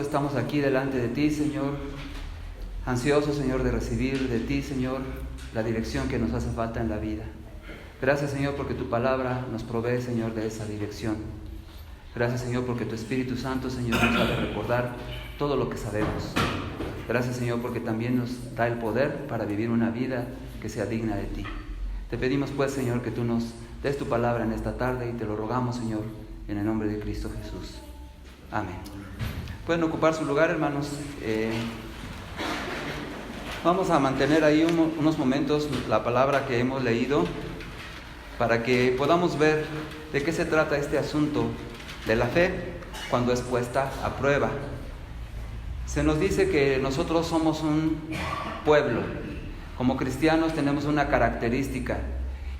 Estamos aquí delante de ti, Señor, ansiosos, Señor, de recibir de ti, Señor, la dirección que nos hace falta en la vida. Gracias, Señor, porque tu palabra nos provee, Señor, de esa dirección. Gracias, Señor, porque tu Espíritu Santo, Señor, nos hace recordar todo lo que sabemos. Gracias, Señor, porque también nos da el poder para vivir una vida que sea digna de ti. Te pedimos, pues, Señor, que tú nos des tu palabra en esta tarde y te lo rogamos, Señor, en el nombre de Cristo Jesús. Amén. Pueden ocupar su lugar, hermanos. Vamos a mantener ahí unos momentos la palabra que hemos leído para que podamos ver de qué se trata este asunto de la fe cuando es puesta a prueba. Se nos dice que nosotros somos un pueblo. Como cristianos tenemos una característica,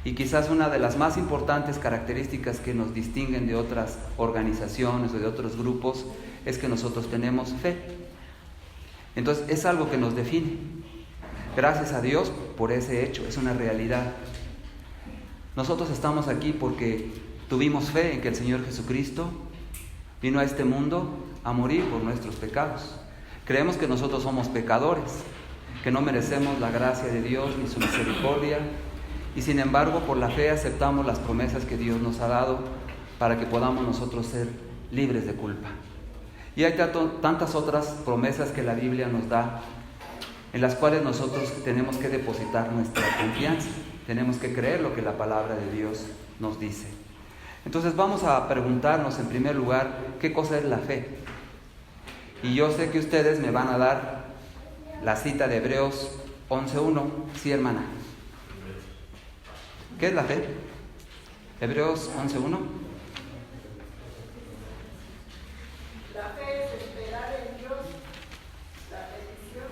y quizás una de las más importantes características que nos distinguen de otras organizaciones o de otros grupos es que nosotros tenemos fe. Entonces es algo que nos define. Gracias a Dios por ese hecho, es una realidad. Nosotros estamos aquí porque tuvimos fe en que el Señor Jesucristo vino a este mundo a morir por nuestros pecados. Creemos que nosotros somos pecadores, que no merecemos la gracia de Dios ni su misericordia, y sin embargo por la fe aceptamos las promesas que Dios nos ha dado para que podamos nosotros ser libres de culpa. Y hay tantas otras promesas que la Biblia nos da, en las cuales nosotros tenemos que depositar nuestra confianza, tenemos que creer lo que la palabra de Dios nos dice. Entonces vamos a preguntarnos en primer lugar, ¿qué cosa es la fe? Y yo sé que ustedes me van a dar la cita de Hebreos 11:1. Sí, hermana. ¿Qué es la fe? Hebreos 11:1. La fe es esperar en Dios la petición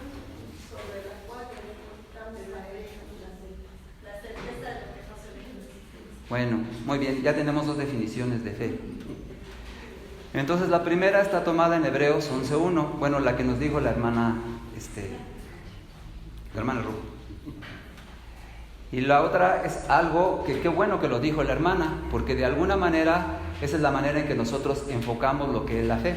sobre la cual depositamos la certeza de lo que no se ve. Bueno, muy bien, ya tenemos dos definiciones de fe. Entonces la primera está tomada en Hebreos 11:1, bueno, la que nos dijo la hermana Ruth. Y la otra es algo que qué bueno que lo dijo la hermana, porque de alguna manera esa es la manera en que nosotros enfocamos lo que es la fe.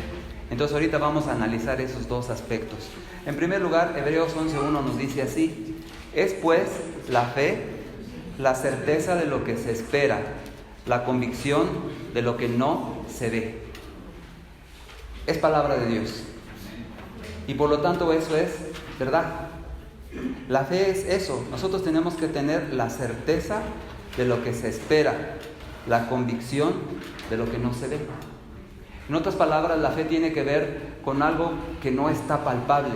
Entonces ahorita vamos a analizar esos dos aspectos. En primer lugar, Hebreos 11:1 nos dice así: es pues la fe, la certeza de lo que se espera, la convicción de lo que no se ve. Es palabra de Dios. Y por lo tanto eso es verdad. La fe es eso. Nosotros tenemos que tener la certeza de lo que se espera, la convicción de lo que no se ve. En otras palabras, la fe tiene que ver con algo que no está palpable,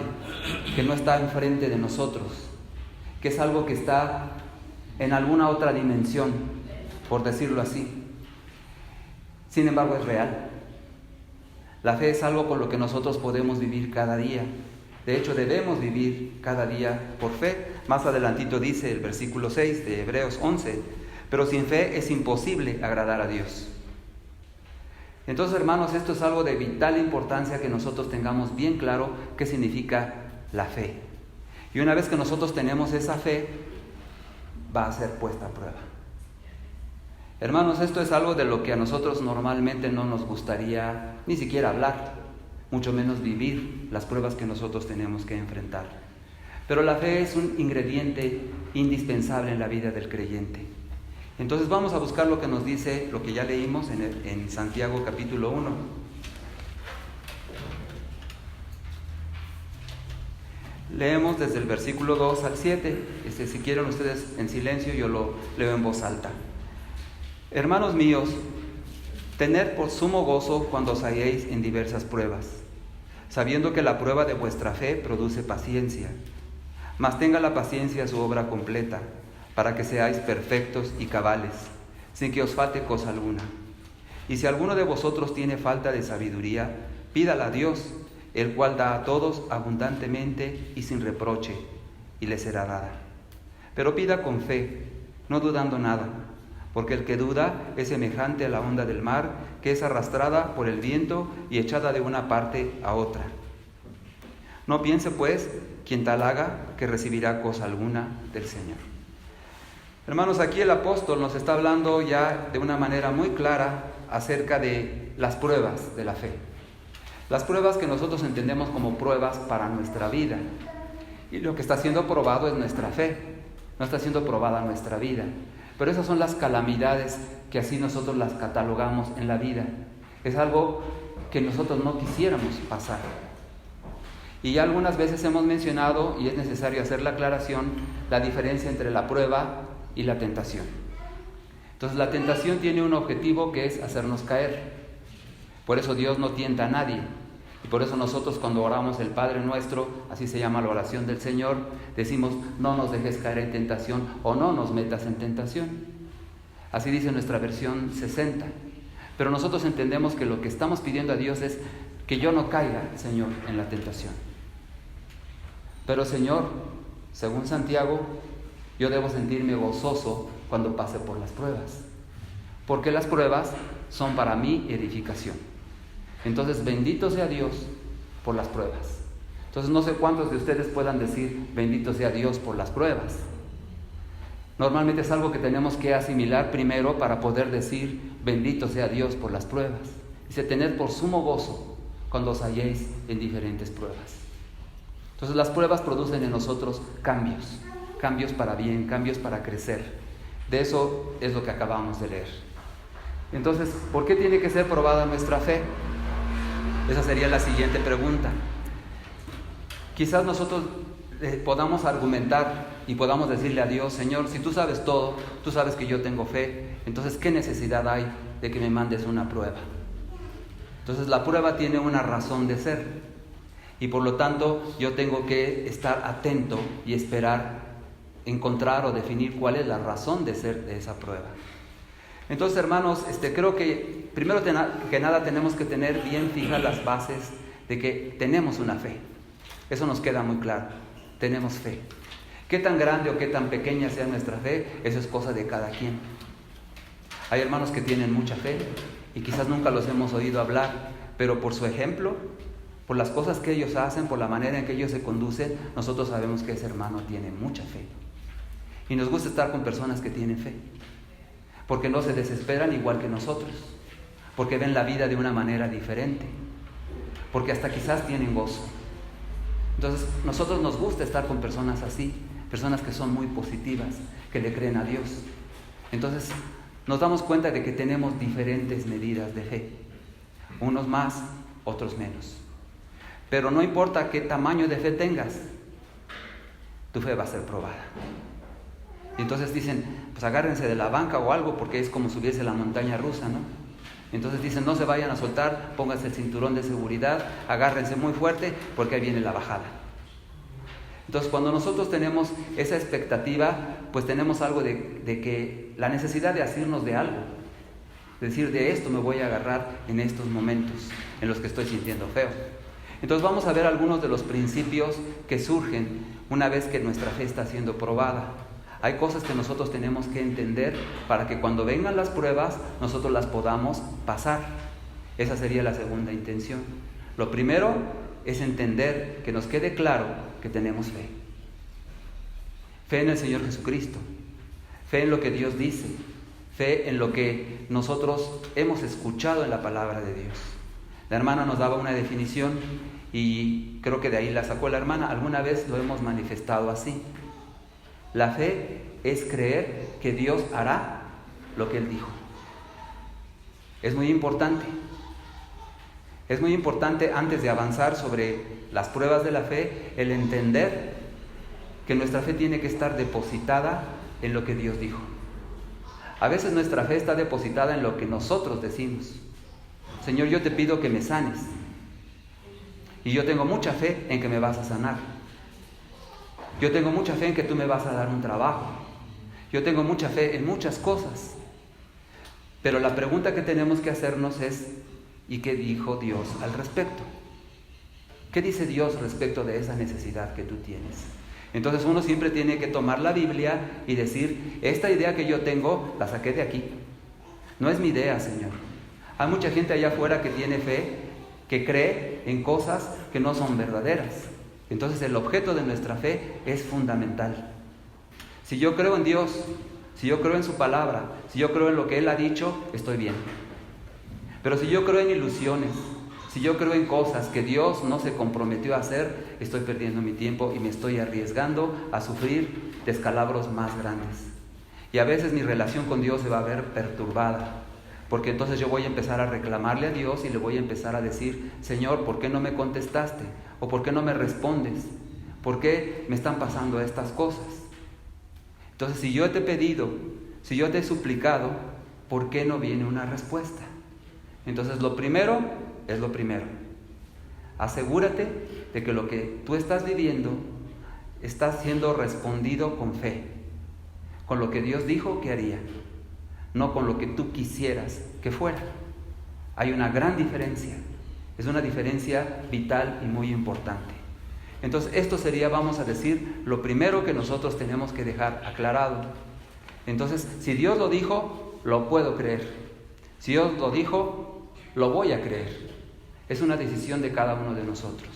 que no está enfrente de nosotros, que es algo que está en alguna otra dimensión, por decirlo así. Sin embargo, es real. La fe es algo con lo que nosotros podemos vivir cada día. De hecho, debemos vivir cada día por fe. Más adelantito dice el versículo 6 de Hebreos 11, pero sin fe es imposible agradar a Dios. Entonces, hermanos, esto es algo de vital importancia que nosotros tengamos bien claro qué significa la fe. Y una vez que nosotros tenemos esa fe, va a ser puesta a prueba. Hermanos, esto es algo de lo que a nosotros normalmente no nos gustaría ni siquiera hablar, mucho menos vivir las pruebas que nosotros tenemos que enfrentar. Pero la fe es un ingrediente indispensable en la vida del creyente. Entonces vamos a buscar lo que nos dice, lo que ya leímos en Santiago capítulo 1. Leemos desde el versículo 2 al 7. Si quieren ustedes en silencio, yo lo leo en voz alta. Hermanos míos, tened por sumo gozo cuando os halléis en diversas pruebas, sabiendo que la prueba de vuestra fe produce paciencia. Mas tenga la paciencia su obra completa, para que seáis perfectos y cabales, sin que os falte cosa alguna. Y si alguno de vosotros tiene falta de sabiduría, pídala a Dios, el cual da a todos abundantemente y sin reproche, y le será dada. Pero pida con fe, no dudando nada, porque el que duda es semejante a la onda del mar, que es arrastrada por el viento y echada de una parte a otra. No piense, pues, quien tal haga, que recibirá cosa alguna del Señor. Hermanos, aquí el apóstol nos está hablando ya de una manera muy clara acerca de las pruebas de la fe. Las pruebas que nosotros entendemos como pruebas para nuestra vida. Y lo que está siendo probado es nuestra fe. No está siendo probada nuestra vida. Pero esas son las calamidades que así nosotros las catalogamos en la vida. Es algo que nosotros no quisiéramos pasar. Y ya algunas veces hemos mencionado, y es necesario hacer la aclaración, la diferencia entre la prueba y la tentación. Entonces la tentación tiene un objetivo que es hacernos caer. Por eso Dios no tienta a nadie. Y por eso nosotros cuando oramos el Padre Nuestro, así se llama la oración del Señor, decimos, no nos dejes caer en tentación o no nos metas en tentación. Así dice nuestra versión 60. Pero nosotros entendemos que lo que estamos pidiendo a Dios es que yo no caiga, Señor, en la tentación. Pero Señor, según Santiago, yo debo sentirme gozoso cuando pase por las pruebas. Porque las pruebas son para mi edificación. Entonces, bendito sea Dios por las pruebas. Entonces, no sé cuántos de ustedes puedan decir, bendito sea Dios por las pruebas. Normalmente es algo que tenemos que asimilar primero para poder decir, bendito sea Dios por las pruebas. Dice, tened por sumo gozo cuando os halléis en diferentes pruebas. Entonces, las pruebas producen en nosotros cambios. Cambios para bien, cambios para crecer. De eso es lo que acabamos de leer. Entonces, ¿por qué tiene que ser probada nuestra fe? Esa sería la siguiente pregunta. Quizás nosotros podamos argumentar y podamos decirle a Dios, Señor, si tú sabes todo, tú sabes que yo tengo fe, entonces ¿qué necesidad hay de que me mandes una prueba? Entonces la prueba tiene una razón de ser y por lo tanto yo tengo que estar atento y esperar encontrar o definir cuál es la razón de ser de esa prueba. Entonces, hermanos, creo que primero que nada tenemos que tener bien fijas las bases de que tenemos una fe. Eso nos queda muy claro. Tenemos fe. Qué tan grande o qué tan pequeña sea nuestra fe, eso es cosa de cada quien. Hay hermanos que tienen mucha fe y quizás nunca los hemos oído hablar, pero por su ejemplo, por las cosas que ellos hacen, por la manera en que ellos se conducen, nosotros sabemos que ese hermano tiene mucha fe. Y nos gusta estar con personas que tienen fe. Porque no se desesperan igual que nosotros, porque ven la vida de una manera diferente, porque hasta quizás tienen gozo. Entonces, nosotros nos gusta estar con personas así, personas que son muy positivas, que le creen a Dios. Entonces, nos damos cuenta de que tenemos diferentes medidas de fe, unos más, otros menos. Pero no importa qué tamaño de fe tengas, tu fe va a ser probada. Y entonces dicen, pues agárrense de la banca o algo porque es como subirse a la montaña rusa, ¿no? Entonces dicen, no se vayan a soltar, pónganse el cinturón de seguridad, agárrense muy fuerte porque ahí viene la bajada. Entonces cuando nosotros tenemos esa expectativa, pues tenemos algo de que la necesidad de asirnos de algo. Es decir, de esto me voy a agarrar en estos momentos en los que estoy sintiendo feo. Entonces vamos a ver algunos de los principios que surgen una vez que nuestra fe está siendo probada. Hay cosas que nosotros tenemos que entender para que cuando vengan las pruebas, nosotros las podamos pasar. Esa sería la segunda intención. Lo primero es entender, que nos quede claro que tenemos fe. Fe en el Señor Jesucristo. Fe en lo que Dios dice. Fe en lo que nosotros hemos escuchado en la palabra de Dios. La hermana nos daba una definición y creo que de ahí la sacó la hermana. Alguna vez lo hemos manifestado así. La fe es creer que Dios hará lo que Él dijo. Es muy importante. Es muy importante antes de avanzar sobre las pruebas de la fe, el entender que nuestra fe tiene que estar depositada en lo que Dios dijo. A veces nuestra fe está depositada en lo que nosotros decimos. Señor, yo te pido que me sanes. Y yo tengo mucha fe en que me vas a sanar. Yo tengo mucha fe en que tú me vas a dar un trabajo. Yo tengo mucha fe en muchas cosas. Pero la pregunta que tenemos que hacernos es, ¿y qué dijo Dios al respecto? ¿Qué dice Dios respecto de esa necesidad que tú tienes? Entonces uno siempre tiene que tomar la Biblia y decir, esta idea que yo tengo, la saqué de aquí. No es mi idea, Señor. Hay mucha gente allá afuera que tiene fe, que cree en cosas que no son verdaderas. Entonces el objeto de nuestra fe es fundamental. Si yo creo en Dios, si yo creo en su palabra, si yo creo en lo que Él ha dicho, estoy bien. Pero si yo creo en ilusiones, si Si yo creo en cosas que Dios no se comprometió a hacer, estoy perdiendo mi tiempo y me estoy arriesgando a sufrir descalabros más grandes. Y a veces mi relación con Dios se va a ver perturbada, porque entonces yo voy a empezar a reclamarle a Dios y le voy a empezar a decir: Señor, ¿por qué no me contestaste? ¿O por qué no me respondes? ¿Por qué me están pasando estas cosas? Entonces, si yo te he pedido, si yo te he suplicado, ¿por qué no viene una respuesta? Entonces, lo primero es lo primero. Asegúrate de que lo que tú estás viviendo está siendo respondido con fe, con lo que Dios dijo que haría, no con lo que tú quisieras que fuera. Hay una gran diferencia, es una diferencia vital y muy importante. Entonces, esto sería, vamos a decir, lo primero que nosotros tenemos que dejar aclarado. Entonces, si Dios lo dijo, lo puedo creer. Si Dios lo dijo, lo voy a creer. Es una decisión de cada uno de nosotros.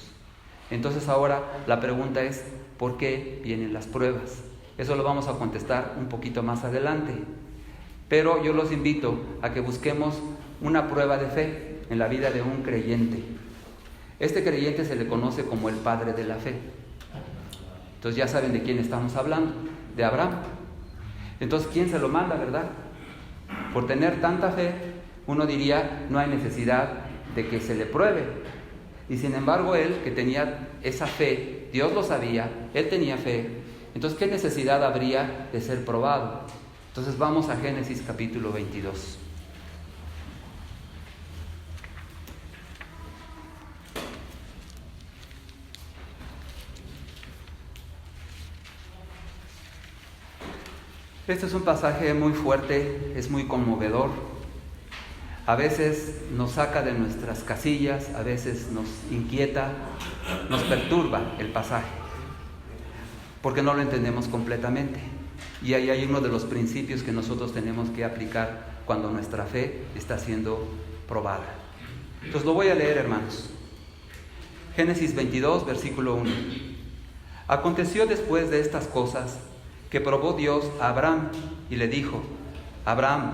Entonces, ahora la pregunta es: ¿por qué vienen las pruebas? Eso lo vamos a contestar un poquito más adelante. Pero yo los invito a que busquemos una prueba de fe en la vida de un creyente. Este creyente se le conoce como el padre de la fe. Entonces ya saben de quién estamos hablando, de Abraham. Entonces, ¿quién se lo manda, verdad? Por tener tanta fe, uno diría, no hay necesidad de que se le pruebe. Y sin embargo, él, que tenía esa fe, Dios lo sabía, él tenía fe. Entonces, ¿qué necesidad habría de ser probado? Entonces vamos a Génesis capítulo 22. Este es un pasaje muy fuerte, es muy conmovedor. A veces nos saca de nuestras casillas, a veces nos inquieta, nos perturba el pasaje, porque no lo entendemos completamente. Y ahí hay uno de los principios que nosotros tenemos que aplicar cuando nuestra fe está siendo probada. Entonces lo voy a leer, hermanos. Génesis 22, versículo 1. Aconteció después de estas cosas que probó Dios a Abraham y le dijo: Abraham,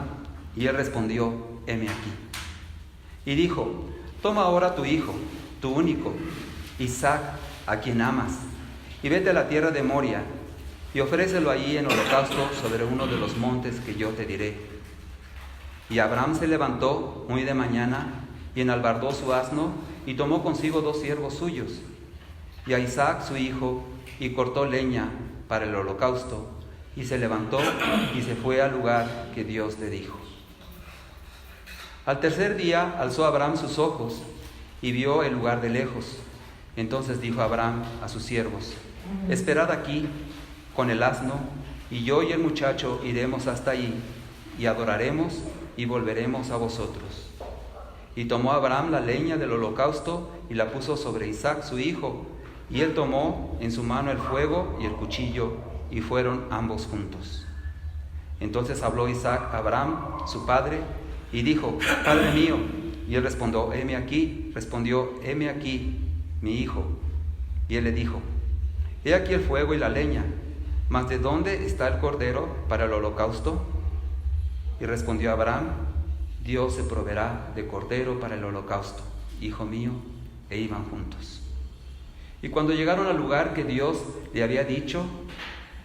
y él respondió: heme aquí. Y dijo: toma ahora tu hijo, tu único, Isaac, a quien amas, y vete a la tierra de Moria, y ofrécelo allí en holocausto sobre uno de los montes que yo te diré. Y Abraham se levantó muy de mañana, y enalbardó su asno, y tomó consigo 2 siervos suyos, y a Isaac su hijo, y cortó leña para el holocausto, y se levantó y se fue al lugar que Dios le dijo. Al tercer día alzó Abraham sus ojos, y vio el lugar de lejos. Entonces dijo Abraham a sus siervos: esperad aquí con el asno, y yo y el muchacho iremos hasta allí, y adoraremos, y volveremos a vosotros. Y tomó Abraham la leña del holocausto, y la puso sobre Isaac su hijo, y él tomó en su mano el fuego y el cuchillo, y fueron ambos juntos. Entonces habló Isaac a Abraham, su padre, y dijo: Padre mío. Y él respondió: heme aquí. Respondió: heme aquí, mi hijo. Y él le dijo: he aquí el fuego y la leña, mas ¿de dónde está el cordero para el holocausto? Y respondió Abraham: Dios se proveerá de cordero para el holocausto, hijo mío. E iban juntos. Y cuando llegaron al lugar que Dios le había dicho,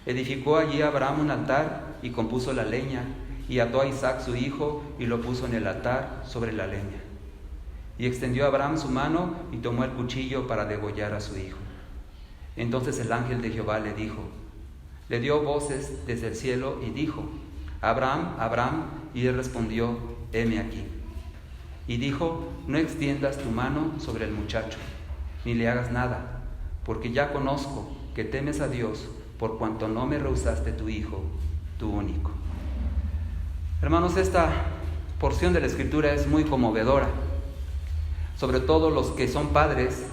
edificó allí Abraham un altar y compuso la leña, y ató a Isaac su hijo y lo puso en el altar sobre la leña. Y extendió Abraham su mano y tomó el cuchillo para degollar a su hijo. Entonces el ángel de Jehová le dijo, le dio voces desde el cielo y dijo: Abraham, Abraham. Y él respondió: heme aquí. Y dijo: no extiendas tu mano sobre el muchacho, ni le hagas nada, porque ya conozco que temes a Dios, por cuanto no me rehusaste tu hijo, tu único. Hermanos, esta porción de la Escritura es muy conmovedora. Sobre todo los que son padres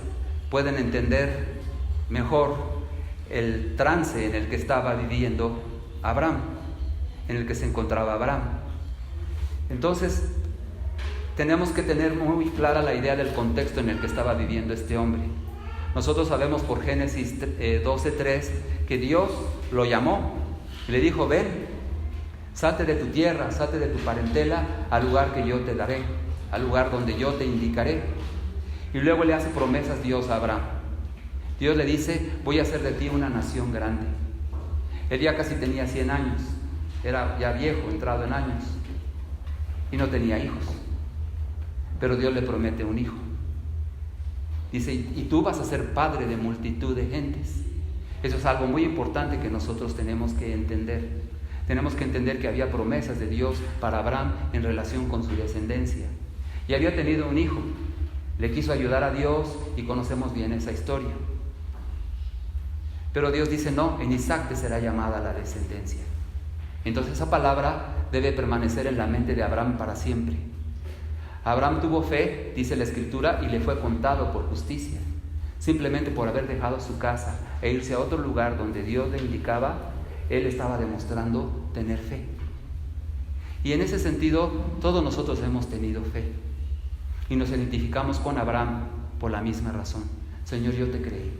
pueden entender mejor el trance en el que estaba viviendo Abraham, en el que se encontraba Abraham. Entonces, tenemos que tener muy clara la idea del contexto en el que estaba viviendo este hombre. Nosotros sabemos por Génesis 12:3 que Dios lo llamó y le dijo: ven, salte de tu tierra, salte de tu parentela al lugar que yo te daré, al lugar donde yo te indicaré. Y luego le hace promesas Dios a Abraham. Dios le dice, voy a hacer de ti una nación grande. Él ya casi tenía 100 años, era ya viejo, entrado en años, y no tenía hijos. Pero Dios le promete un hijo. Dice, y tú vas a ser padre de multitud de gentes. Eso es algo muy importante que nosotros tenemos que entender. Tenemos que entender que había promesas de Dios para Abraham en relación con su descendencia. Y había tenido un hijo. Le quiso ayudar a Dios y conocemos bien esa historia. Pero Dios dice, no, en Isaac te será llamada la descendencia. Entonces esa palabra debe permanecer en la mente de Abraham para siempre. Abraham tuvo fe, dice la Escritura, y le fue contado por justicia. Simplemente por haber dejado su casa e irse a otro lugar donde Dios le indicaba, él estaba demostrando tener fe. Y en ese sentido, todos nosotros hemos tenido fe. Y nos identificamos con Abraham por la misma razón. Señor, yo te creí.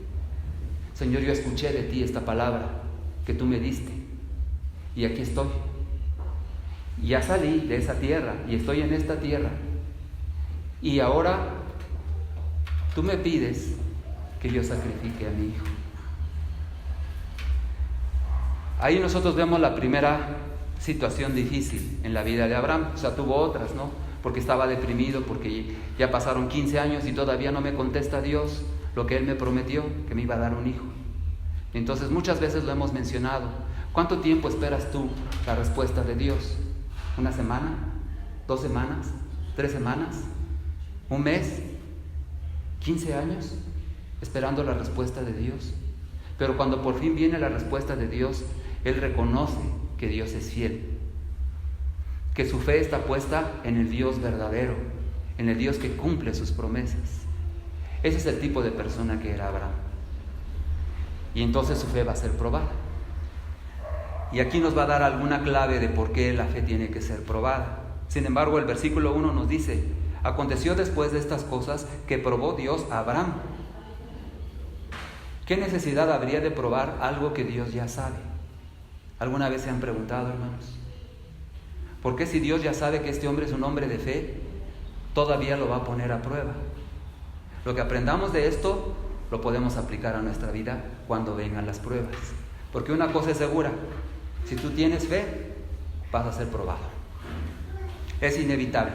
Señor, yo escuché de ti esta palabra que tú me diste. Y aquí estoy. Y ya salí de esa tierra y estoy en esta tierra. Y ahora tú me pides que yo sacrifique a mi hijo. Ahí nosotros vemos la primera situación difícil en la vida de Abraham. O sea, tuvo otras, ¿no? Porque estaba deprimido, porque ya pasaron 15 años y todavía no me contesta Dios lo que Él me prometió, que me iba a dar un hijo. Entonces muchas veces lo hemos mencionado. ¿Cuánto tiempo esperas tú la respuesta de Dios? ¿Una semana? ¿2 semanas? ¿3 semanas? ¿Un mes? ¿15 años? Esperando la respuesta de Dios. Pero cuando por fin viene la respuesta de Dios, él reconoce que Dios es fiel, que su fe está puesta en el Dios verdadero, en el Dios que cumple sus promesas. Ese es el tipo de persona que era Abraham. Y entonces su fe va a ser probada. Y aquí nos va a dar alguna clave de por qué la fe tiene que ser probada. Sin embargo, el versículo 1 nos dice: aconteció después de estas cosas que probó Dios a Abraham. ¿Qué necesidad habría de probar algo que Dios ya sabe? ¿Alguna vez se han preguntado, hermanos? ¿Por qué si Dios ya sabe que este hombre es un hombre de fe, todavía lo va a poner a prueba? Lo que aprendamos de esto, lo podemos aplicar a nuestra vida cuando vengan las pruebas. Porque una cosa es segura: si tú tienes fe, vas a ser probado. Es inevitable.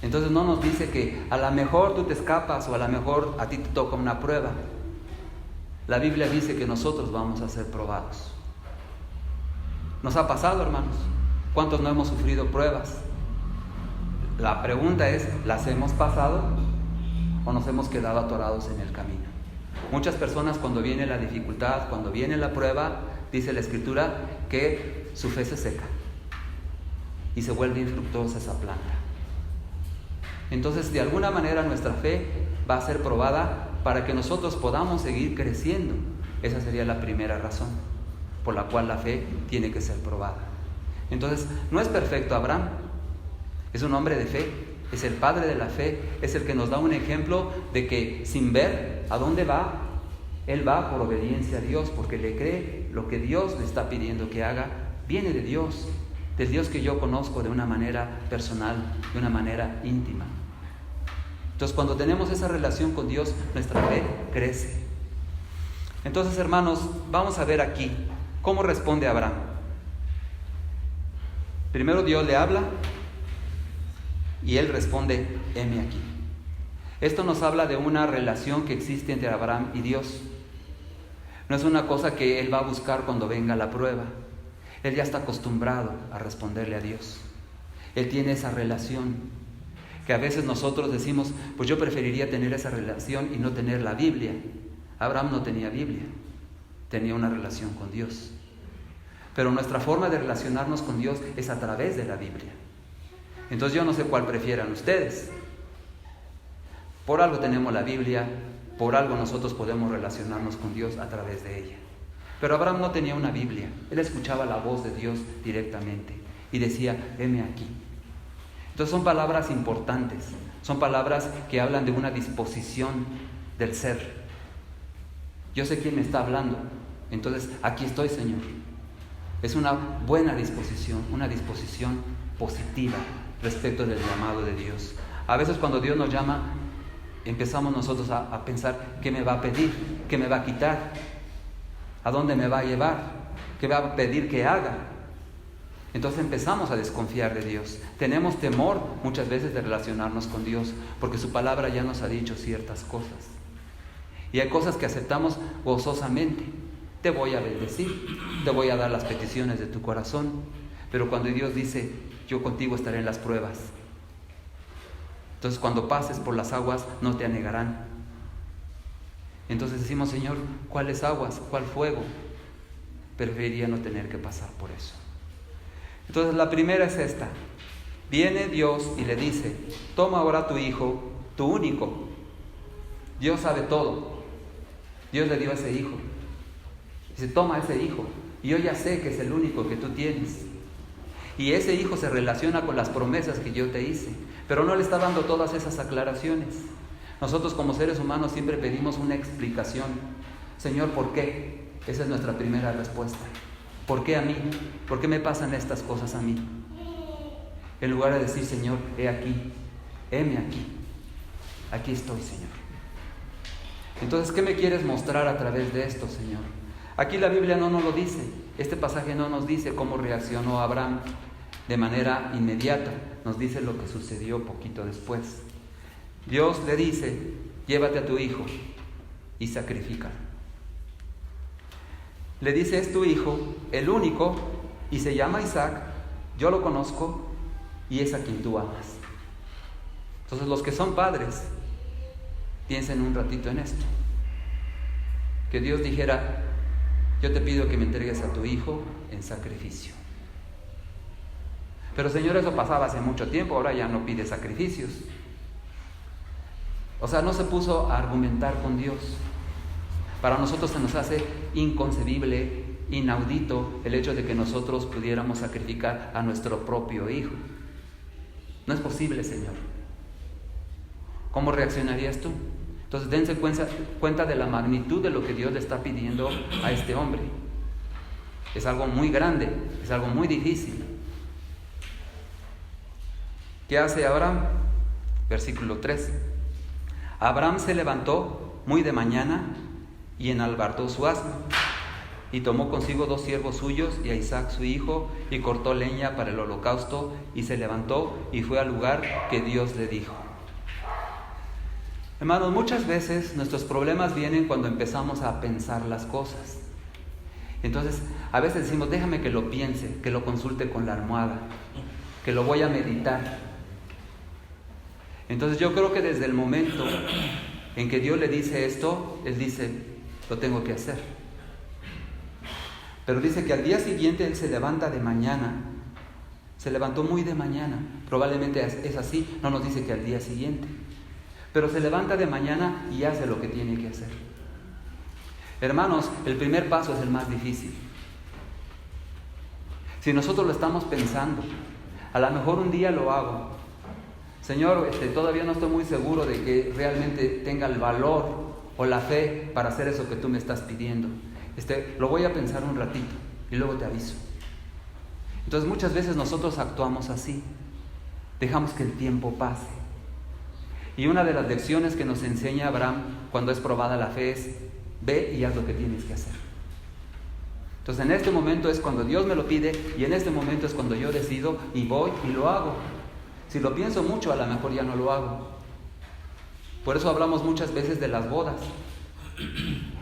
Entonces no nos dice que a lo mejor tú te escapas o a lo mejor a ti te toca una prueba. La Biblia dice que nosotros vamos a ser probados. ¿Nos ha pasado, hermanos? ¿Cuántos no hemos sufrido pruebas? La pregunta es, ¿las hemos pasado o nos hemos quedado atorados en el camino? Muchas personas, cuando viene la dificultad, cuando viene la prueba, dice la Escritura que su fe se seca y se vuelve infructuosa esa planta. Entonces, de alguna manera nuestra fe va a ser probada para que nosotros podamos seguir creciendo. Esa sería la primera razón por la cual la fe tiene que ser probada. Entonces, no es perfecto Abraham, es un hombre de fe, es el padre de la fe, es el que nos da un ejemplo de que sin ver a dónde va, él va por obediencia a Dios, porque le cree lo que Dios le está pidiendo que haga, viene de Dios, del Dios que yo conozco de una manera personal, de una manera íntima. Entonces, cuando tenemos esa relación con Dios, nuestra fe crece. Entonces, hermanos, vamos a ver aquí cómo responde Abraham. Primero Dios le habla y él responde: heme aquí. Esto nos habla de una relación que existe entre Abraham y Dios. No es una cosa que él va a buscar cuando venga la prueba. Él ya está acostumbrado a responderle a Dios. Él tiene esa relación que a veces nosotros decimos: pues yo preferiría tener esa relación y no tener la Biblia. Abraham no tenía Biblia, tenía una relación con Dios. Pero nuestra forma de relacionarnos con Dios es a través de la Biblia. Entonces yo no sé cuál prefieran ustedes. Por algo tenemos la Biblia, por algo nosotros podemos relacionarnos con Dios a través de ella. Pero Abraham no tenía una Biblia, él escuchaba la voz de Dios directamente y decía: heme aquí. Entonces son palabras importantes, son palabras que hablan de una disposición del ser. Yo sé quién me está hablando, entonces aquí estoy, Señor. Es una buena disposición, una disposición positiva respecto del llamado de Dios. A veces cuando Dios nos llama, empezamos nosotros a pensar qué me va a pedir, qué me va a quitar, a dónde me va a llevar, qué va a pedir que haga. Entonces empezamos a desconfiar de Dios. Tenemos temor muchas veces de relacionarnos con Dios, porque su palabra ya nos ha dicho ciertas cosas. Y hay cosas que aceptamos gozosamente. Te voy a bendecir, te voy a dar las peticiones de tu corazón. Pero cuando Dios dice, yo contigo estaré en las pruebas. Entonces cuando pases por las aguas no te anegarán. Entonces decimos, Señor, ¿cuáles aguas? ¿Cuál fuego? Preferiría no tener que pasar por eso. Entonces la primera es esta. Viene Dios y le dice, toma ahora a tu hijo, tu único. Dios sabe todo. Dios le dio a ese hijo. Dice, toma a ese hijo. Y yo ya sé que es el único que tú tienes. Y ese hijo se relaciona con las promesas que yo te hice. Pero no le está dando todas esas aclaraciones. Nosotros como seres humanos siempre pedimos una explicación. Señor, ¿por qué? Esa es nuestra primera respuesta. ¿Por qué a mí? ¿Por qué me pasan estas cosas a mí? En lugar de decir, Señor, he aquí, heme aquí. Aquí estoy, Señor. Entonces, ¿qué me quieres mostrar a través de esto, Señor? Aquí la Biblia no nos lo dice. Este pasaje no nos dice cómo reaccionó Abraham de manera inmediata. Nos dice lo que sucedió poquito después. Dios le dice, llévate a tu hijo y sacrifícalo. Le dice, es tu hijo, el único, y se llama Isaac, yo lo conozco, y es a quien tú amas. Entonces los que son padres, piensen un ratito en esto. Que Dios dijera, yo te pido que me entregues a tu hijo en sacrificio. Pero Señor, eso pasaba hace mucho tiempo, ahora ya no pide sacrificios. O sea, no se puso a argumentar con Dios. Para nosotros se nos hace inconcebible, inaudito el hecho de que nosotros pudiéramos sacrificar a nuestro propio hijo. No es posible, Señor. ¿Cómo reaccionarías tú? Entonces dense cuenta de la magnitud de lo que Dios le está pidiendo a este hombre. Es algo muy grande, es algo muy difícil. ¿Qué hace Abraham? Versículo 3. Abraham se levantó muy de mañana y enalbardó su asno, y tomó consigo 2 siervos suyos y a Isaac su hijo, y cortó leña para el holocausto, y se levantó y fue al lugar que Dios le dijo. Hermanos, muchas veces nuestros problemas vienen cuando empezamos a pensar las cosas. Entonces, a veces decimos, déjame que lo piense, que lo consulte con la almohada, que lo voy a meditar. Entonces yo creo que desde el momento en que Dios le dice esto, Él dice, lo tengo que hacer. Pero dice que al día siguiente Él se levanta de mañana. Se levantó muy de mañana. Probablemente es así, no nos dice que al día siguiente. Pero se levanta de mañana y hace lo que tiene que hacer. Hermanos, el primer paso es el más difícil. Si nosotros lo estamos pensando, a lo mejor un día lo hago. Señor, todavía no estoy muy seguro de que realmente tenga el valor o la fe para hacer eso que tú me estás pidiendo. Lo voy a pensar un ratito y luego te aviso. Entonces muchas veces nosotros actuamos así. Dejamos que el tiempo pase. Y una de las lecciones que nos enseña Abraham cuando es probada la fe es, ve y haz lo que tienes que hacer. Entonces en este momento es cuando Dios me lo pide y en este momento es cuando yo decido y voy y lo hago. Si lo pienso mucho, a lo mejor ya no lo hago. Por eso hablamos muchas veces de las bodas.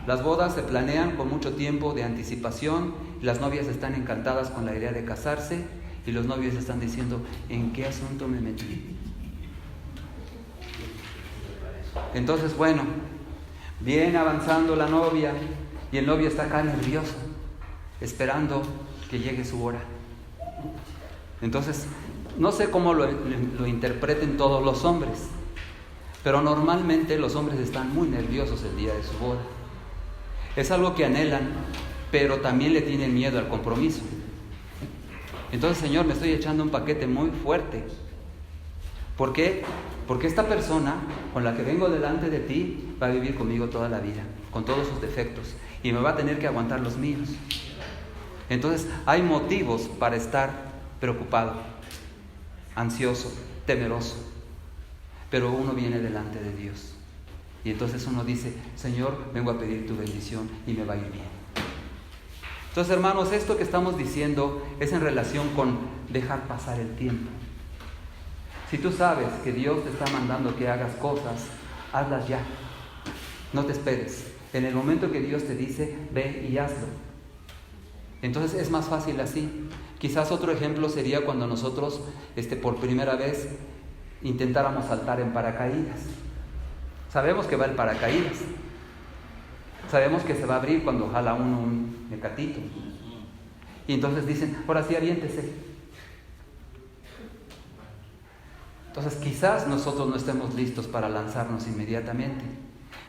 Las bodas se planean con mucho tiempo de anticipación y las novias están encantadas con la idea de casarse y los novios están diciendo, ¿en qué asunto me metí? Entonces, bueno, viene avanzando la novia y el novio está acá nervioso, esperando que llegue su hora. Entonces, no sé cómo lo interpreten todos los hombres, pero normalmente los hombres están muy nerviosos el día de su boda. Es algo que anhelan, pero también le tienen miedo al compromiso. Entonces, Señor, me estoy echando un paquete muy fuerte. ¿Por qué? Porque esta persona con la que vengo delante de ti va a vivir conmigo toda la vida, con todos sus defectos, y me va a tener que aguantar los míos. Entonces, hay motivos para estar preocupado, ansioso, temeroso, pero uno viene delante de Dios. Y entonces uno dice, Señor, vengo a pedir tu bendición y me va a ir bien. Entonces, hermanos, esto que estamos diciendo es en relación con dejar pasar el tiempo. Si tú sabes que Dios te está mandando que hagas cosas, hazlas ya. No te esperes. En el momento que Dios te dice, ve y hazlo. Entonces es más fácil así. Quizás otro ejemplo sería cuando nosotros por primera vez intentáramos saltar en paracaídas. Sabemos que va el paracaídas. Sabemos que se va a abrir cuando jala uno un mecatito. Y entonces dicen, ahora sí aviéntese. Entonces quizás nosotros no estemos listos para lanzarnos inmediatamente.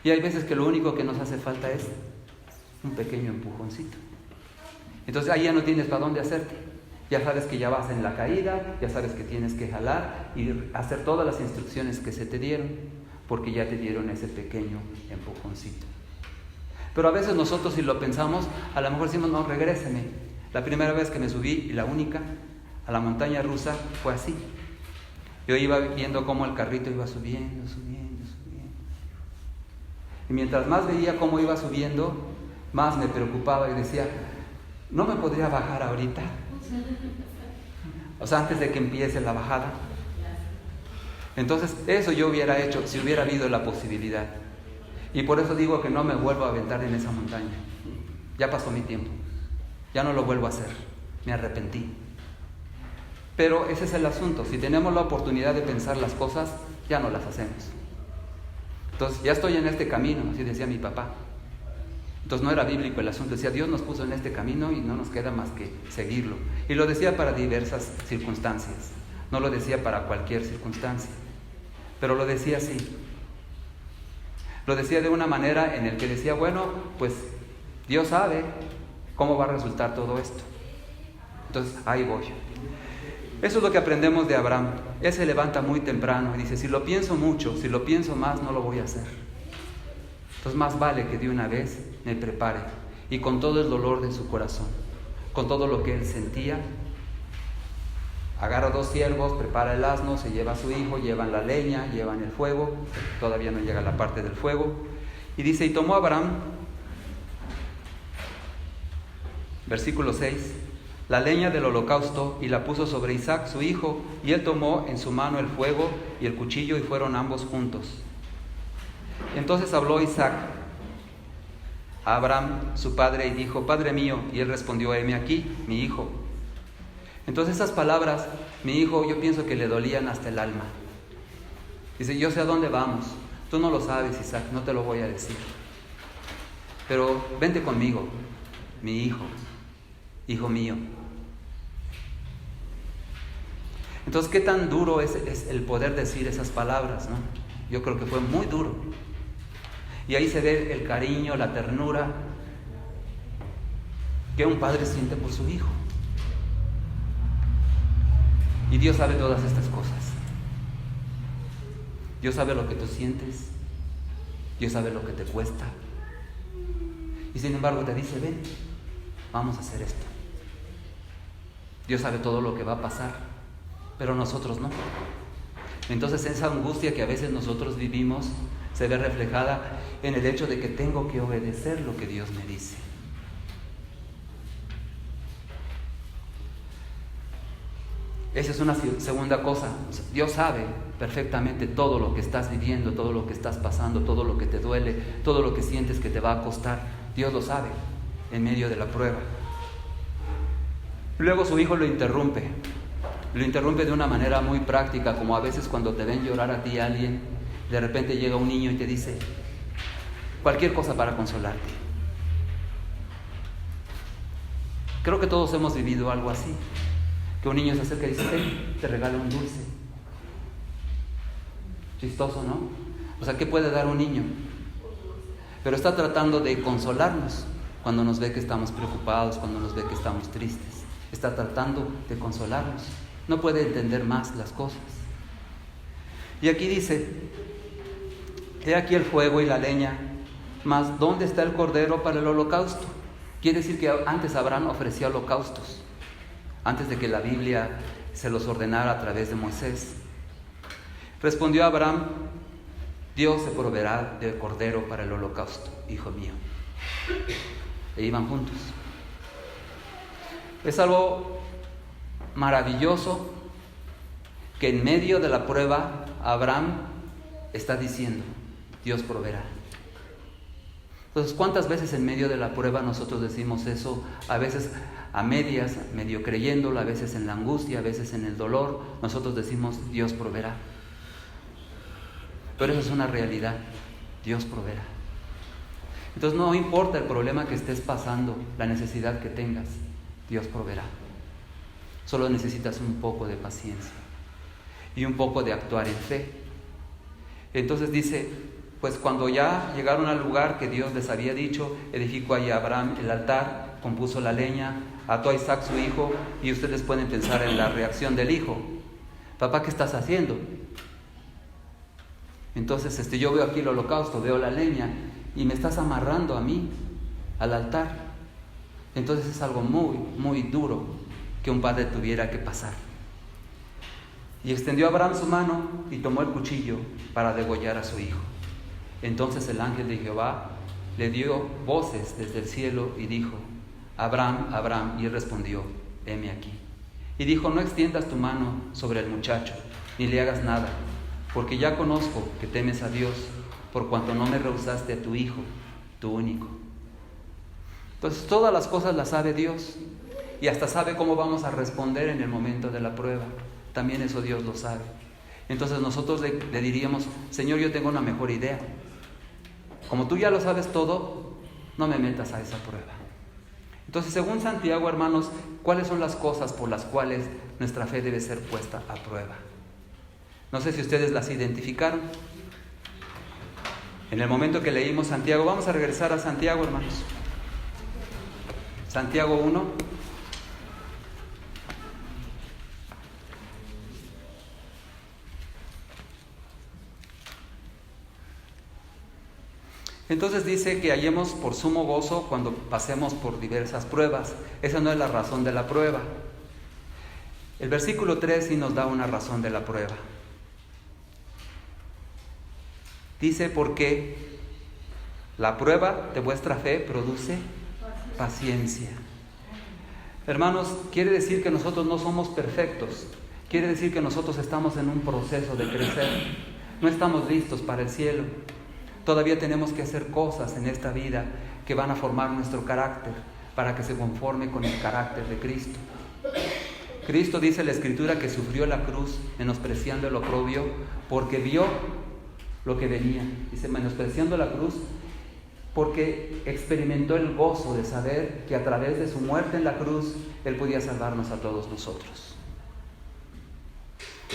Y hay veces que lo único que nos hace falta es un pequeño empujoncito. Entonces ahí ya no tienes para dónde hacerte. Ya sabes que ya vas en la caída, ya sabes que tienes que jalar y hacer todas las instrucciones que se te dieron, porque ya te dieron ese pequeño empujoncito. Pero a veces nosotros, si lo pensamos, a lo mejor decimos, no, regréseme. La primera vez que me subí, y la única, a la montaña rusa fue así. Yo iba viendo cómo el carrito iba subiendo. Y mientras más veía cómo iba subiendo, más me preocupaba y decía, ¿no me podría bajar ahorita? O sea, antes de que empiece la bajada. Entonces, eso yo hubiera hecho si hubiera habido la posibilidad. Y por eso digo que no me vuelvo a aventar en esa montaña. Ya pasó mi tiempo. Ya no lo vuelvo a hacer. Me arrepentí. Pero ese es el asunto. Si tenemos la oportunidad de pensar las cosas, ya no las hacemos. Entonces, ya estoy en este camino, así decía mi papá. Entonces no era bíblico el asunto. Decía, Dios nos puso en este camino y no nos queda más que seguirlo. Y lo decía para diversas circunstancias. No lo decía para cualquier circunstancia. Pero lo decía así. Lo decía de una manera en la que decía, bueno, pues Dios sabe cómo va a resultar todo esto. Entonces, ahí voy. Eso es lo que aprendemos de Abraham. Él se levanta muy temprano y dice, si lo pienso mucho, si lo pienso más, no lo voy a hacer. Entonces, más vale que de una vez me prepare. Y con todo el dolor de su corazón, con todo lo que él sentía, agarra 2 siervos, prepara el asno, se lleva a su hijo, llevan la leña, llevan el fuego, todavía no llega la parte del fuego, y dice, y tomó Abraham, versículo 6, la leña del holocausto y la puso sobre Isaac su hijo, y él tomó en su mano el fuego y el cuchillo y fueron ambos juntos. Entonces habló Isaac a Abraham su padre y dijo, Padre mío, y él respondió, heme aquí, mi hijo. Entonces esas palabras, mi hijo, yo pienso que le dolían hasta el alma. Dice, yo sé a dónde vamos. Tú no lo sabes, Isaac, no te lo voy a decir. Pero vente conmigo, mi hijo, hijo mío. Entonces, ¿qué tan duro es el poder decir esas palabras, no? Yo creo que fue muy duro. Y ahí se ve el cariño, la ternura que un padre siente por su hijo. Y Dios sabe todas estas cosas. Dios sabe lo que tú sientes. Dios sabe lo que te cuesta. Y sin embargo te dice, ven, vamos a hacer esto. Dios sabe todo lo que va a pasar, pero nosotros no. Entonces esa angustia que a veces nosotros vivimos se ve reflejada en el hecho de que tengo que obedecer lo que Dios me dice. Esa es una segunda cosa. Dios sabe perfectamente todo lo que estás viviendo, todo lo que estás pasando, todo lo que te duele, todo lo que sientes que te va a costar. Dios lo sabe en medio de la prueba. Luego su hijo lo interrumpe de una manera muy práctica, como a veces cuando te ven llorar a ti alguien, de repente llega un niño y te dice cualquier cosa para consolarte. Creo que todos hemos vivido algo así. Que un niño se acerca y dice, te regalo un dulce. Chistoso, ¿no? O sea, ¿qué puede dar un niño? Pero está tratando de consolarnos cuando nos ve que estamos preocupados, cuando nos ve que estamos tristes. Está tratando de consolarnos. No puede entender más las cosas. Y aquí dice, he aquí el fuego y la leña, mas ¿dónde está el cordero para el holocausto? Quiere decir que antes Abraham ofrecía holocaustos, antes de que la Biblia se los ordenara a través de Moisés. Respondió Abraham, Dios se proveerá del cordero para el holocausto, hijo mío. E iban juntos. Es algo maravilloso que en medio de la prueba Abraham está diciendo, Dios proveerá. Entonces, ¿cuántas veces en medio de la prueba nosotros decimos eso? A veces a medias, medio creyéndolo, a veces en la angustia, a veces en el dolor, nosotros decimos, Dios proveerá. Pero eso es una realidad, Dios proveerá. Entonces no importa el problema que estés pasando, la necesidad que tengas, Dios proveerá. Solo necesitas un poco de paciencia y un poco de actuar en fe. Entonces dice, pues cuando ya llegaron al lugar que Dios les había dicho, edificó ahí Abraham el altar, compuso la leña, ató a Isaac su hijo, y ustedes pueden pensar en la reacción del hijo. Papá, ¿qué estás haciendo? Entonces yo veo aquí el holocausto, veo la leña, y me estás amarrando a mí, al altar. Entonces es algo muy, muy duro que un padre tuviera que pasar. Y extendió Abraham su mano y tomó el cuchillo para degollar a su hijo. Entonces el ángel de Jehová le dio voces desde el cielo y dijo, Abraham, Abraham, y él respondió, heme aquí. Y dijo, no extiendas tu mano sobre el muchacho, ni le hagas nada, porque ya conozco que temes a Dios, por cuanto no me rehusaste a tu hijo, tu único. Entonces todas las cosas las sabe Dios, y hasta sabe cómo vamos a responder en el momento de la prueba. También eso Dios lo sabe. Entonces nosotros le diríamos, Señor, yo tengo una mejor idea. Como tú ya lo sabes todo, no me metas a esa prueba. Entonces, según Santiago, hermanos, ¿cuáles son las cosas por las cuales nuestra fe debe ser puesta a prueba? No sé si ustedes las identificaron. En el momento que leímos Santiago, vamos a regresar a Santiago, hermanos. Santiago 1. Entonces dice que hallemos por sumo gozo cuando pasemos por diversas pruebas. Esa no es la razón de la prueba. El versículo 3 sí nos da una razón de la prueba. Dice, porque la prueba de vuestra fe produce paciencia. Hermanos, quiere decir que nosotros no somos perfectos. Quiere decir que nosotros estamos en un proceso de crecer. No estamos listos para el cielo. Todavía tenemos que hacer cosas en esta vida que van a formar nuestro carácter para que se conforme con el carácter de Cristo. Cristo, dice la Escritura, que sufrió la cruz menospreciando el oprobio porque vio lo que venía. Dice, menospreciando la cruz porque experimentó el gozo de saber que a través de su muerte en la cruz Él podía salvarnos a todos nosotros.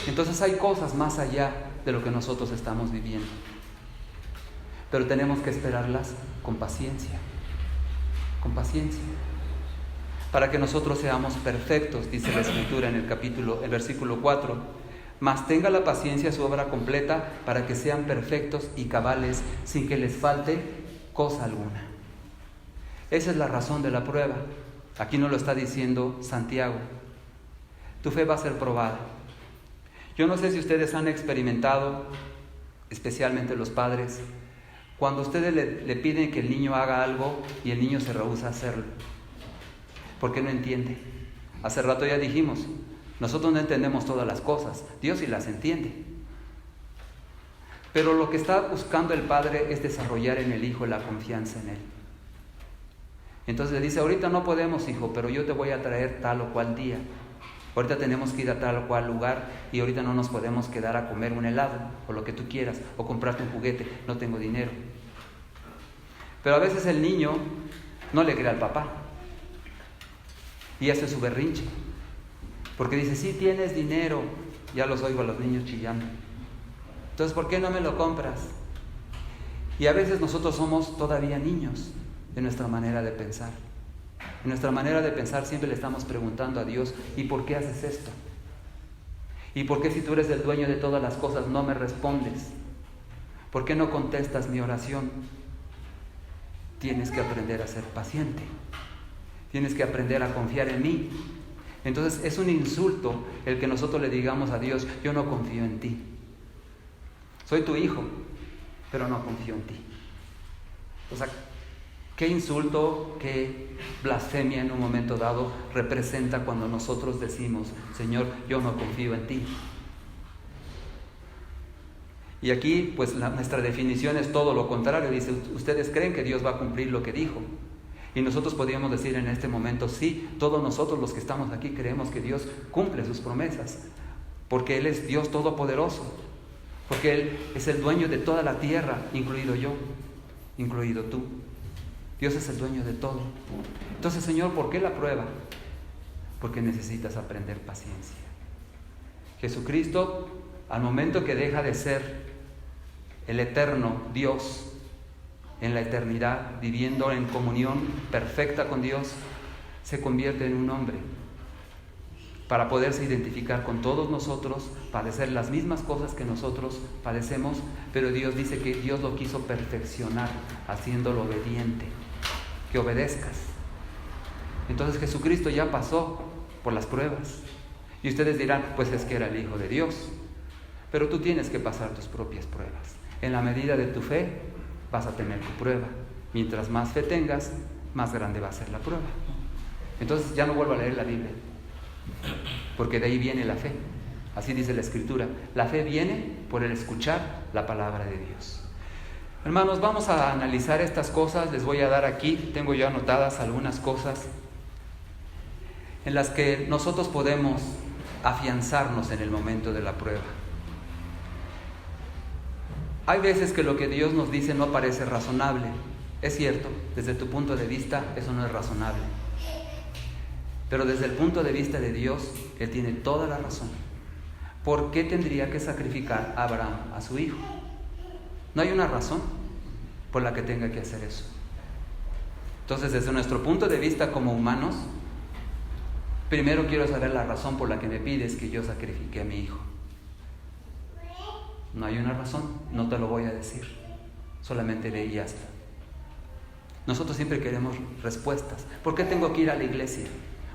Entonces hay cosas más allá de lo que nosotros estamos viviendo. Pero tenemos que esperarlas con paciencia, para que nosotros seamos perfectos, dice la Escritura en el versículo 4. Mas tenga la paciencia su obra completa, para que sean perfectos y cabales, sin que les falte cosa alguna. Esa es la razón de la prueba. Aquí nos lo está diciendo Santiago. Tu fe va a ser probada. Yo no sé si ustedes han experimentado, especialmente los padres, cuando ustedes le piden que el niño haga algo y el niño se rehúsa a hacerlo. ¿Por qué no entiende? Hace rato ya dijimos, nosotros no entendemos todas las cosas, Dios sí las entiende. Pero lo que está buscando el Padre es desarrollar en el Hijo la confianza en Él. Entonces le dice, ahorita no podemos, hijo, pero yo te voy a traer tal o cual día. Ahorita tenemos que ir a tal o cual lugar y ahorita no nos podemos quedar a comer un helado o lo que tú quieras o comprarte un juguete, no tengo dinero. Pero a veces el niño no le cree al papá y hace su berrinche porque dice, sí tienes dinero. Ya los oigo a los niños chillando. Entonces, ¿por qué no me lo compras? Y a veces nosotros somos todavía niños en nuestra manera de pensar. En nuestra manera de pensar siempre le estamos preguntando a Dios, ¿y por qué haces esto? ¿Y por qué si tú eres el dueño de todas las cosas no me respondes? ¿Por qué no contestas mi oración? Tienes que aprender a ser paciente. Tienes que aprender a confiar en mí. Entonces es un insulto el que nosotros le digamos a Dios, yo no confío en ti. Soy tu hijo, pero no confío en ti. O sea, qué insulto, qué blasfemia en un momento dado representa cuando nosotros decimos, Señor, yo no confío en ti. Y aquí, pues nuestra definición es todo lo contrario. Dice, ustedes creen que Dios va a cumplir lo que dijo. Y nosotros podríamos decir en este momento, sí, todos nosotros los que estamos aquí creemos que Dios cumple sus promesas, porque Él es Dios todopoderoso, porque Él es el dueño de toda la tierra, incluido yo, incluido tú. Dios es el dueño de todo. Entonces, Señor, ¿por qué la prueba? Porque necesitas aprender paciencia. Jesucristo, al momento que deja de ser el eterno Dios en la eternidad, viviendo en comunión perfecta con Dios, se convierte en un hombre para poderse identificar con todos nosotros, padecer las mismas cosas que nosotros padecemos, pero Dios dice que Dios lo quiso perfeccionar, haciéndolo obediente, que obedezcas. Entonces Jesucristo ya pasó por las pruebas, y ustedes dirán, pues es que era el Hijo de Dios, pero tú tienes que pasar tus propias pruebas. En la medida de tu fe vas a tener tu prueba. Mientras más fe tengas, más grande va a ser la prueba. Entonces ya no vuelvo a leer la Biblia, porque de ahí viene la fe. Así dice la Escritura. La fe viene por el escuchar la palabra de Dios. Hermanos, vamos a analizar estas cosas. Les voy a dar aquí, tengo ya anotadas algunas cosas en las que nosotros podemos afianzarnos en el momento de la prueba. Hay veces que lo que Dios nos dice no parece razonable. Es cierto, desde tu punto de vista eso no es razonable. Pero desde el punto de vista de Dios, Él tiene toda la razón. ¿Por qué tendría que sacrificar a Abraham a su hijo? No hay una razón por la que tenga que hacer eso. Entonces, desde nuestro punto de vista como humanos, primero quiero saber la razón por la que me pides que yo sacrifique a mi hijo. No hay una razón, no te lo voy a decir, solamente ve y ya está. Nosotros siempre queremos respuestas. ¿Por qué tengo que ir a la iglesia?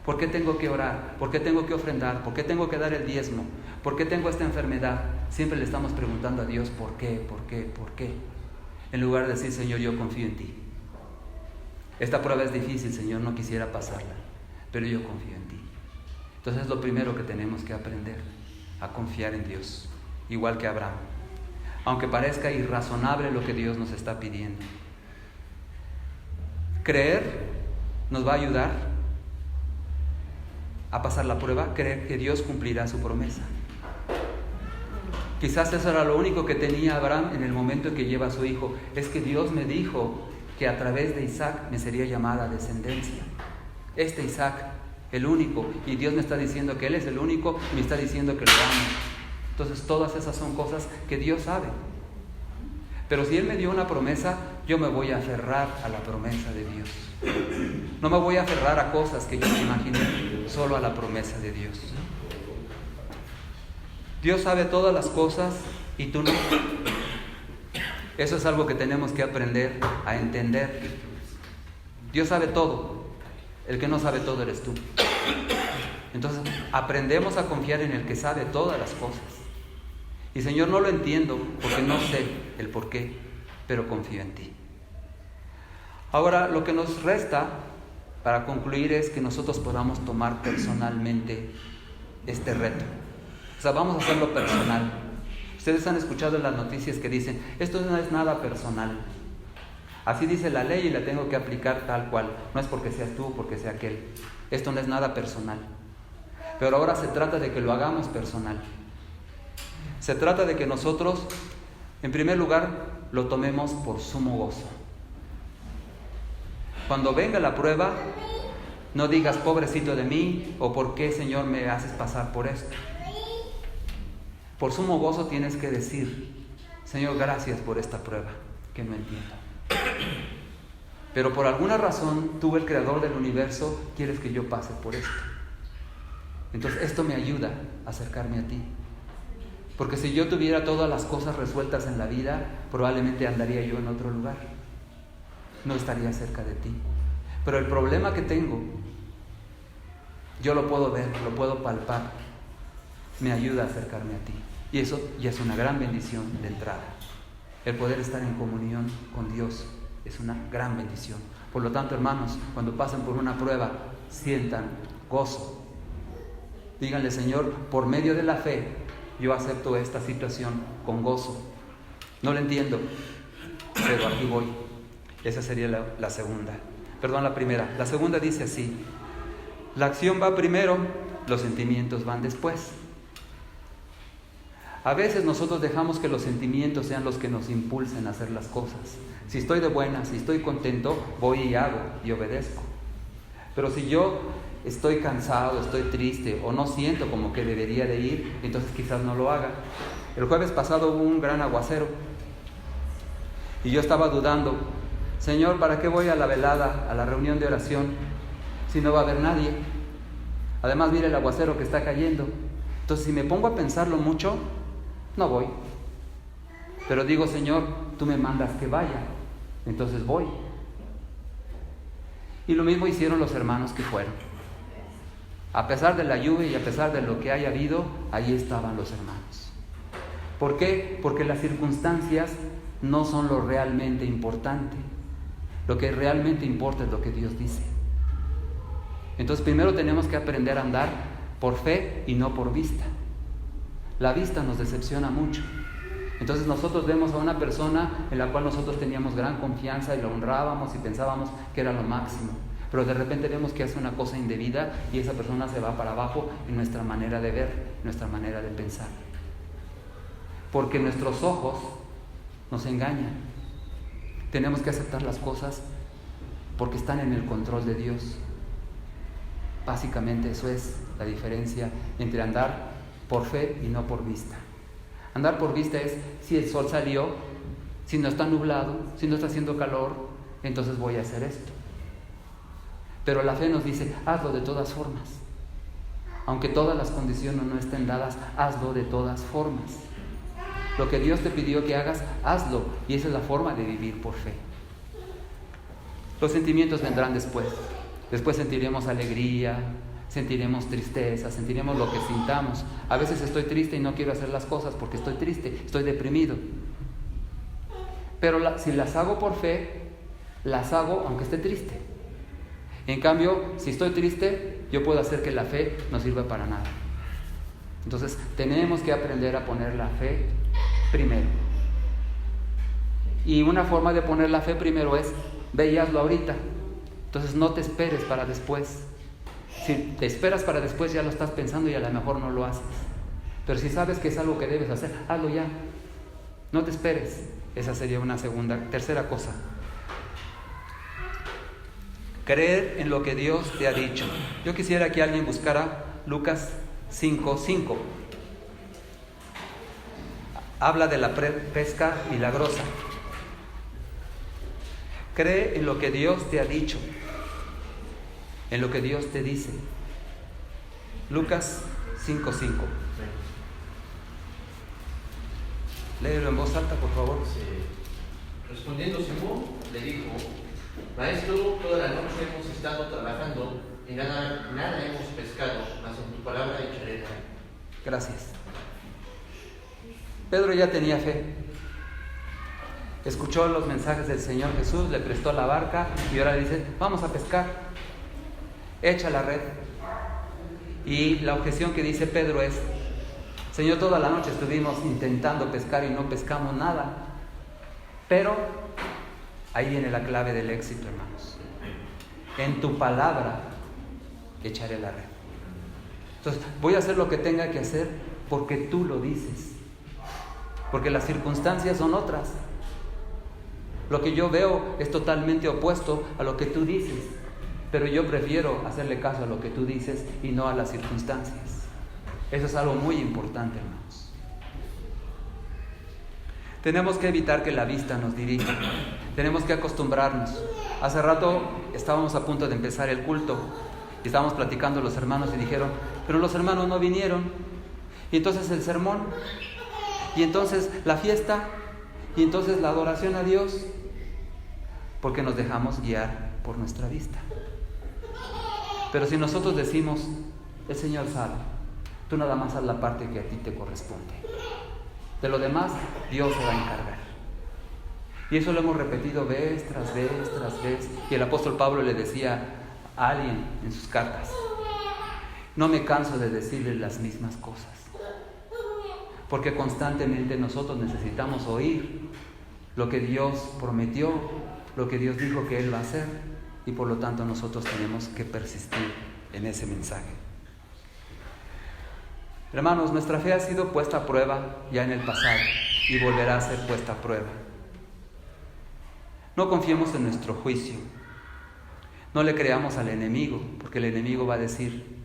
¿Por qué tengo que orar? ¿Por qué tengo que ofrendar? ¿Por qué tengo que dar el diezmo? ¿Por qué tengo esta enfermedad? Siempre le estamos preguntando a Dios, ¿por qué? ¿Por qué? ¿Por qué? En lugar de decir, Señor, yo confío en ti. Esta prueba es difícil, Señor, no quisiera pasarla, pero yo confío en ti. Entonces es lo primero que tenemos que aprender, a confiar en Dios. Igual que Abraham, aunque parezca irrazonable lo que Dios nos está pidiendo. Creer nos va a ayudar a pasar la prueba, creer que Dios cumplirá su promesa. Quizás eso era lo único que tenía Abraham en el momento en que lleva a su hijo. Es que Dios me dijo que a través de Isaac me sería llamada descendencia. Este Isaac, el único, y Dios me está diciendo que Él es el único y me está diciendo que lo amo. Entonces todas esas son cosas que Dios sabe. Pero si Él me dio una promesa, yo me voy a aferrar a la promesa de Dios. No me voy a aferrar a cosas que yo me imaginé, solo a la promesa de Dios. Dios sabe todas las cosas y tú no. Eso es algo que tenemos que aprender a entender. Dios sabe todo. El que no sabe todo eres tú. Entonces aprendemos a confiar en el que sabe todas las cosas. Y Señor, no lo entiendo porque no sé el por qué, pero confío en ti. Ahora, lo que nos resta para concluir es que nosotros podamos tomar personalmente este reto. O sea, vamos a hacerlo personal. Ustedes han escuchado en las noticias que dicen, esto no es nada personal. Así dice la ley y la tengo que aplicar tal cual. No es porque seas tú o porque sea aquel. Esto no es nada personal. Pero ahora se trata de que lo hagamos personal. Se trata de que nosotros, en primer lugar, lo tomemos por sumo gozo. Cuando venga la prueba, no digas, pobrecito de mí, o por qué, Señor, me haces pasar por esto. Por sumo gozo tienes que decir, Señor, gracias por esta prueba, que no entiendo. Pero por alguna razón, tú, el creador del universo, quieres que yo pase por esto. Entonces, esto me ayuda a acercarme a ti. Porque si yo tuviera todas las cosas resueltas en la vida, probablemente andaría yo en otro lugar. No estaría cerca de ti. Pero el problema que tengo, yo lo puedo ver, lo puedo palpar. Me ayuda a acercarme a ti. Y eso ya es una gran bendición de entrada. El poder estar en comunión con Dios es una gran bendición. Por lo tanto, hermanos, cuando pasen por una prueba, sientan gozo. Díganle: Señor, por medio de la fe, yo acepto esta situación con gozo. No lo entiendo, pero aquí voy. Esa sería la segunda. Perdón, la primera. La segunda dice así: la acción va primero, los sentimientos van después. A veces nosotros dejamos que los sentimientos sean los que nos impulsen a hacer las cosas. Si estoy de buenas, si estoy contento, voy y hago y obedezco. Pero si yo estoy cansado, estoy triste o no siento como que debería de ir, entonces quizás no lo haga. El jueves pasado hubo un gran aguacero y yo estaba dudando: Señor, ¿para qué voy a la velada, a la reunión de oración, si no va a haber nadie? Además, mira el aguacero que está cayendo. Entonces, si me pongo a pensarlo mucho, no voy. Pero digo: Señor, tú me mandas que vaya, entonces voy. Y lo mismo hicieron los hermanos que fueron. A pesar de la lluvia y a pesar de lo que haya habido, ahí estaban los hermanos. ¿Por qué? Porque las circunstancias no son lo realmente importante. Lo que realmente importa es lo que Dios dice. Entonces, primero tenemos que aprender a andar por fe y no por vista. La vista nos decepciona mucho. Entonces nosotros vemos a una persona en la cual nosotros teníamos gran confianza y la honrábamos y pensábamos que era lo máximo. Pero de repente vemos que hace una cosa indebida y esa persona se va para abajo en nuestra manera de ver, nuestra manera de pensar. Porque nuestros ojos nos engañan. Tenemos que aceptar las cosas porque están en el control de Dios. Básicamente eso es la diferencia entre andar por fe y no por vista. Andar por vista es: si el sol salió, si no está nublado, si no está haciendo calor, entonces voy a hacer esto. Pero la fe nos dice: hazlo de todas formas. Aunque todas las condiciones no estén dadas, hazlo de todas formas. Lo que Dios te pidió que hagas, hazlo. Y esa es la forma de vivir por fe. Los sentimientos vendrán después. Después sentiremos alegría, sentiremos tristeza, sentiremos lo que sintamos. A veces estoy triste y no quiero hacer las cosas porque estoy triste, estoy deprimido. Pero si las hago por fe, las hago aunque esté triste. En cambio, si estoy triste, yo puedo hacer que la fe no sirva para nada. Entonces, tenemos que aprender a poner la fe primero. Y una forma de poner la fe primero es: ve y hazlo ahorita. Entonces, no te esperes para después. Si te esperas para después, ya lo estás pensando y a lo mejor no lo haces. Pero si sabes que es algo que debes hacer, hazlo ya. No te esperes. Esa sería una tercera cosa. Creer en lo que Dios te ha dicho. Yo quisiera que alguien buscara Lucas 5:5. Habla de la pesca milagrosa. Cree en lo que Dios te ha dicho, en lo que Dios te dice. Lucas 5:5. Léelo en voz alta, por favor. Sí. Respondiendo Simón, le dijo: Maestro, toda la noche hemos estado trabajando y nada hemos pescado, mas en tu palabra echaré la red. Gracias. Pedro ya tenía fe. Escuchó los mensajes del Señor Jesús, le prestó la barca y ahora le dice: vamos a pescar. Echa la red. Y la objeción que dice Pedro es: Señor, toda la noche estuvimos intentando pescar y no pescamos nada. Pero ahí viene la clave del éxito, hermanos. En tu palabra echaré la red. Entonces, voy a hacer lo que tenga que hacer porque tú lo dices. Porque las circunstancias son otras. Lo que yo veo es totalmente opuesto a lo que tú dices. Pero yo prefiero hacerle caso a lo que tú dices y no a las circunstancias. Eso es algo muy importante, hermanos. Tenemos que evitar que la vista nos dirija. Tenemos que acostumbrarnos. Hace rato estábamos a punto de empezar el culto y estábamos platicando los hermanos y dijeron: pero los hermanos no vinieron. Y entonces el sermón, y entonces la fiesta, y entonces la adoración a Dios, porque nos dejamos guiar por nuestra vista. Pero si nosotros decimos: el Señor sabe, tú nada más haz la parte que a ti te corresponde, de lo demás Dios se va a encargar. Y eso lo hemos repetido vez tras vez tras vez. Y el apóstol Pablo le decía a alguien en sus cartas: no me canso de decirles las mismas cosas. Porque constantemente nosotros necesitamos oír lo que Dios prometió, lo que Dios dijo que Él va a hacer. Y por lo tanto nosotros tenemos que persistir en ese mensaje. Hermanos, nuestra fe ha sido puesta a prueba ya en el pasado y volverá a ser puesta a prueba. No confiemos en nuestro juicio. No le creamos al enemigo, porque el enemigo va a decir: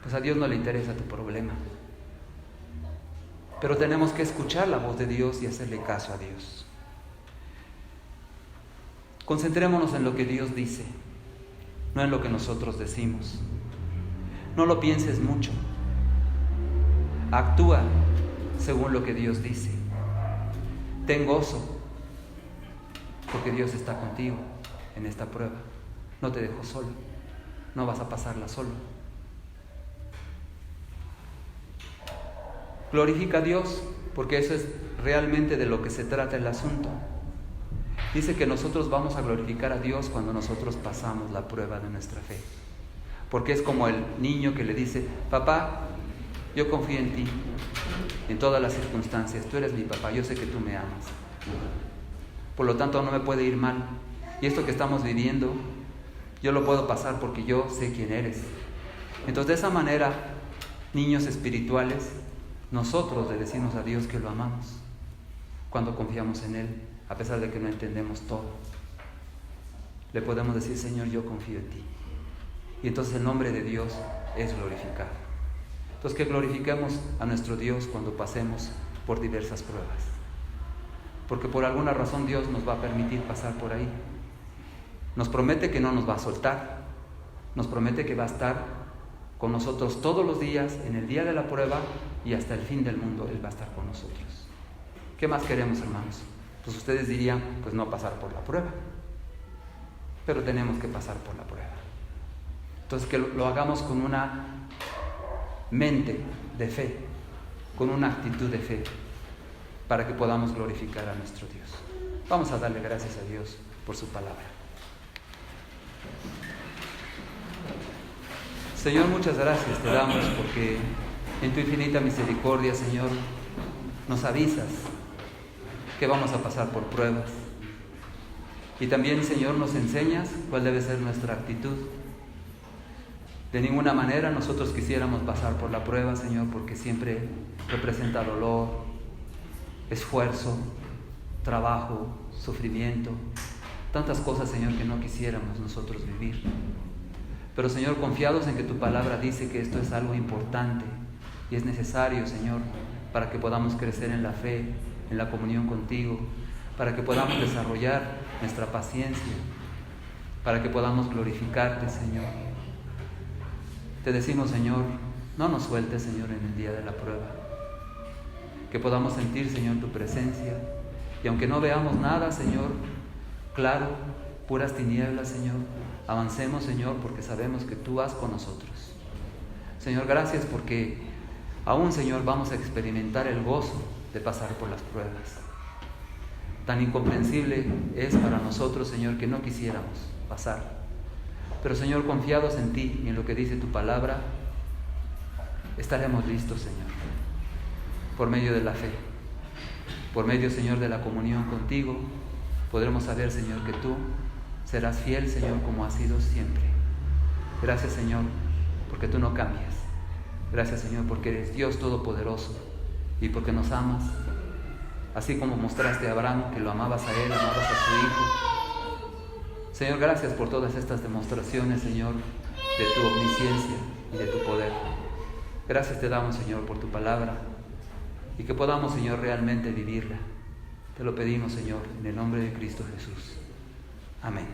pues a Dios no le interesa tu problema. Pero tenemos que escuchar la voz de Dios y hacerle caso a Dios. Concentrémonos en lo que Dios dice, no en lo que nosotros decimos. No lo pienses mucho. Actúa según lo que Dios dice. Ten gozo, porque Dios está contigo en esta prueba. No te dejo solo. No vas a pasarla solo. Glorifica a Dios, porque eso es realmente de lo que se trata el asunto. Dice que nosotros vamos a glorificar a Dios cuando nosotros pasamos la prueba de nuestra fe. Porque es como el niño que le dice: papá, yo confío en ti, en todas las circunstancias. Tú eres mi papá, yo sé que tú me amas. Por lo tanto, no me puede ir mal. Y esto que estamos viviendo, yo lo puedo pasar porque yo sé quién eres. Entonces, de esa manera, niños espirituales, nosotros le decimos a Dios que lo amamos cuando confiamos en Él, a pesar de que no entendemos todo. Le podemos decir: Señor, yo confío en ti. Y entonces el nombre de Dios es glorificado. Entonces, que glorifiquemos a nuestro Dios cuando pasemos por diversas pruebas. Porque por alguna razón Dios nos va a permitir pasar por ahí. Nos promete que no nos va a soltar. Nos promete que va a estar con nosotros todos los días, en el día de la prueba y hasta el fin del mundo. Él va a estar con nosotros. ¿Qué más queremos, hermanos? Pues ustedes dirían: pues no pasar por la prueba. Pero tenemos que pasar por la prueba. Entonces, que lo hagamos con una mente de fe, con una actitud de fe, para que podamos glorificar a nuestro Dios. Vamos a darle gracias a Dios por su palabra. Señor, muchas gracias te damos porque en tu infinita misericordia, Señor, nos avisas que vamos a pasar por pruebas. Y también, Señor, nos enseñas cuál debe ser nuestra actitud. De ninguna manera nosotros quisiéramos pasar por la prueba, Señor, porque siempre representa dolor, esfuerzo, trabajo, sufrimiento, tantas cosas, Señor, que no quisiéramos nosotros vivir. Pero, Señor, confiados en que tu palabra dice que esto es algo importante y es necesario, Señor, para que podamos crecer en la fe, en la comunión contigo, para que podamos desarrollar nuestra paciencia, para que podamos glorificarte, Señor. Te decimos, Señor, no nos sueltes, Señor, en el día de la prueba. Que podamos sentir, Señor, tu presencia. Y aunque no veamos nada, Señor, claro, puras tinieblas, Señor, avancemos, Señor, porque sabemos que tú vas con nosotros. Señor, gracias porque aún, Señor, vamos a experimentar el gozo de pasar por las pruebas. Tan incomprensible es para nosotros, Señor, que no quisiéramos pasar. Pero, Señor, confiados en ti y en lo que dice tu palabra, estaremos listos, Señor, por medio de la fe. Por medio, Señor, de la comunión contigo, podremos saber, Señor, que tú serás fiel, Señor, como has sido siempre. Gracias, Señor, porque tú no cambias. Gracias, Señor, porque eres Dios Todopoderoso y porque nos amas, así como mostraste a Abraham que lo amabas a él, amabas a su hijo. Señor, gracias por todas estas demostraciones, Señor, de tu omnisciencia y de tu poder. Gracias te damos, Señor, por tu palabra y que podamos, Señor, realmente vivirla. Te lo pedimos, Señor, en el nombre de Cristo Jesús. Amén.